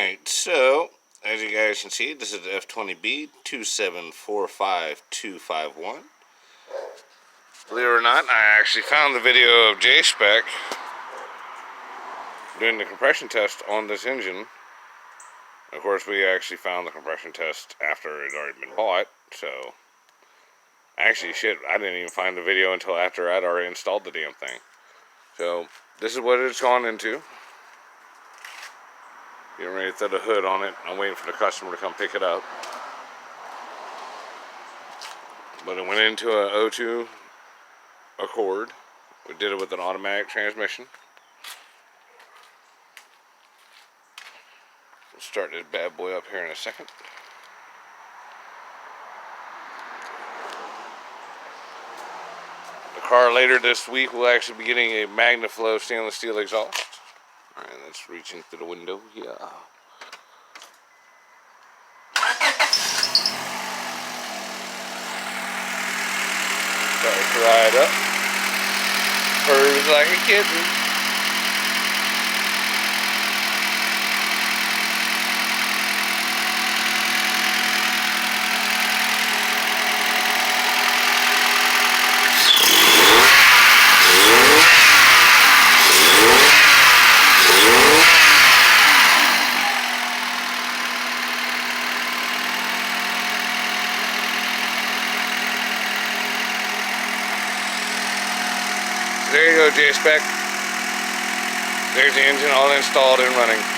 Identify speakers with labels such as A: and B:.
A: Alright, so as you guys can see, this is the F20b 2745251. Believe it or not, I actually found the video of Jspec doing the compression test on this engine. Of course, we actually found the compression test after it had already been bought, so actually, shit, I didn't even find the video until after I'd already installed the damn thing. So, this is what it's gone into. Getting ready to throw the hood on it. I'm waiting for the customer to come pick it up. But it went into a 02 Accord. We did it with an automatic transmission. We'll start this bad boy up here in a second. The car later this week will actually be getting a MagnaFlow stainless steel exhaust. Alright, let's reach into the window. Yeah. Starts to ride up. Purrs like a kitten. There you go, Jspec. There's the engine all installed and running.